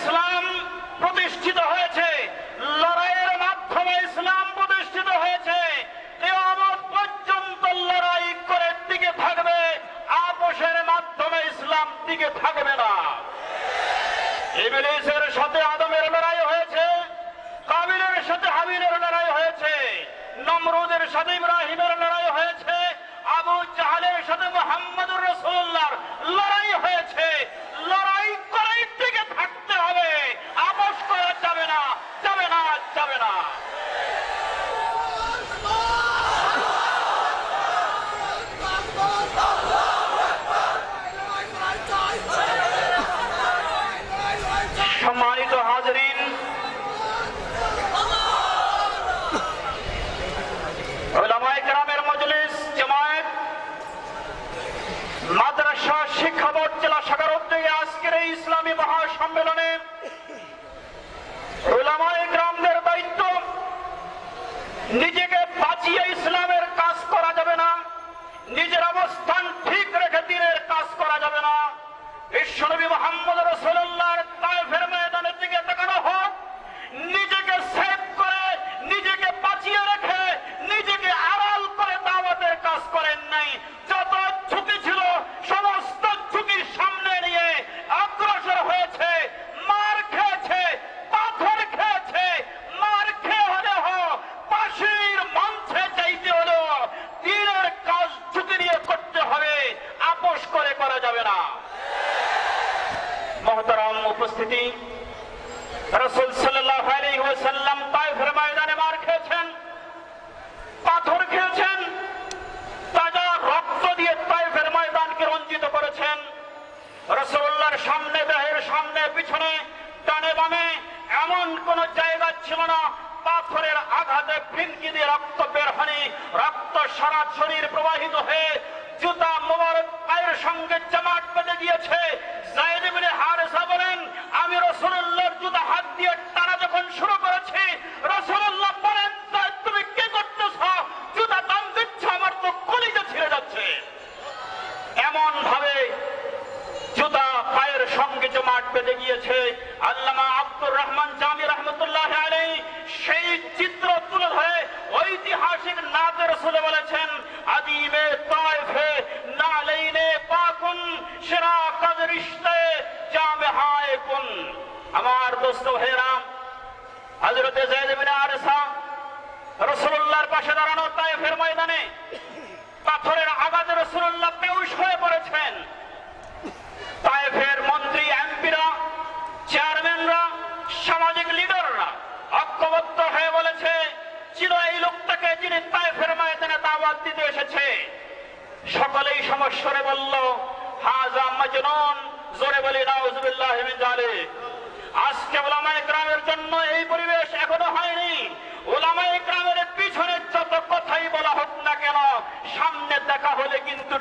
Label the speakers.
Speaker 1: ইসলাম প্রতিষ্ঠিত হয়েছে, লড়াইয়ের মাধ্যমে ইসলাম প্রতিষ্ঠিত হয়েছে। কিয়ামত পর্যন্ত লড়াই করে টিকে থাকবে, আপোষের মাধ্যমে ইসলাম টিকে থাকবে না। ইবলীসের সাথে আদমের লড়াই হয়েছে, কাবিলের সাথে হাবিলের লড়াই হয়েছে, নমরুদের সাথে ইব্রাহিমের লড়াই হয়েছে, আবু জাহলের সাথে মুহাম্মদুর রাসূলুল্লাহর লড়াই হয়েছে। লড়াই করেই টিকে থাকতে হবে, আপোষ করা যাবে না, যাবে না, যাবে না। সম্মানিত হাজরিন, উলামায়ে কেরামের মজলিস, জামায়াত, মাদ্রাসা শিক্ষা বোর্ড জেলা শাখার উদ্যোগে আজকের এই ইসলামী মহাসম্মেলনে উলামায়ে কেরামদের দায়িত্ব, নিজেকে বাঁচিয়ে ইসলামের কাজ করা যাবে না, নিজের অবস্থান ঠিক রেখে দ্বীনের কাজ করা যাবে না। বিশ্বনবী মুহাম্মদ রাসূলুল্লাহর তায়েফের ময়দানের দিকে তাকানো হোক, নিজেকে সেভ করে, নিজেকে বাঁচিয়ে রেখে, নিজেকে আড়াল করে দাওয়াতের কাজ করেন নাই। যত ঝুঁকি ছিল সমস্ত ঝুঁকির সামনে নিয়ে অগ্রসর হয়েছে, মার খেয়েছে, পাথর খেয়েছে, মার খেয়ে হলেও ফাঁসির মঞ্চে যাইতে হলেও দ্বীনের কাজ ঝুঁকি নিয়ে করতে হবে, আপোষ করে করা যাবে না। মোহতারাম উপস্থিতি, রাসূল সাল্লাল্লাহু আলাইহি ওয়াসাল্লাম তায়েফের ময়দানে মার খেয়েছেন, পাথর খেয়েছেন, তাজা রক্ত দিয়ে তায়েফের ময়দানকে রঞ্জিত করেছেন। রাসূলুল্লাহর সামনে, দেহের সামনে, পিছনে, ডানে বামে এমন কোন জায়গা ছিল না পাথরের আঘাতে ফিনকি দিয়ে রক্ত বের হয়নি। রক্ত সারা শরীর প্রবাহিত হয়ে জুতা মোবারক পায়ের সঙ্গে জামাট বেঁধে গিয়েছে। যায়েদ ইবনে হারেসা বলেন, আমি রাসূলুল্লাহর জুতা হাত দিয়ে টানা যখন শুরু করেছি, রাসূলুল্লাহ বলেন, তুমি কি করতেছ? জুতা দাম দিচ্ছ, আমার তো কলিজা ছিঁড়ে যাচ্ছে। এমন ভাবে জুতা পায়ের সঙ্গে জমাট বেঁধে গিয়েছে। আল্লামা আব্দুর রহমান জামি রাহমাতুল্লাহি আলাইহি সেই চিত্র তুলে ধরে ঐতিহাসিক নাতে রাসূল বলেছেন, আদিমে তায়েফে নালাইনে পাকুন শিরাকাত রিশতে জামে হায় কুন। আমার দোস্ত ভাইরা, হযরত যায়েদ ইবনে হারেসা রাসূলুল্লাহর পাশে দাঁড়ানো তায়েফের ময়দানে পাথরের আঘাতে রাসূলুল্লাহ বেহুশ হয়ে পড়েছেন। তায়েফের মন্ত্রী, এমপিরা, চেয়ারম্যানরা, সামাজিক লিডাররা ঐক্যবদ্ধ হয়ে বলেছে, ছিল এই লোকটাকে যিনি তায়েফের ময়দানে দাওয়াত দিতে এসেছে। সকলেই সমস্বরে বলল, হাযা মাজনুন, জোরে বলি নাউযুবিল্লাহি মিন যালিক। আজকে উলামায়ে কেরামের জন্য এই পরিবেশ এখনো হয়নি। উলামায়ে কেরামের পিছনে যত কথাই বলা হোক না কেন, সামনে দেখা হলে কিন্তু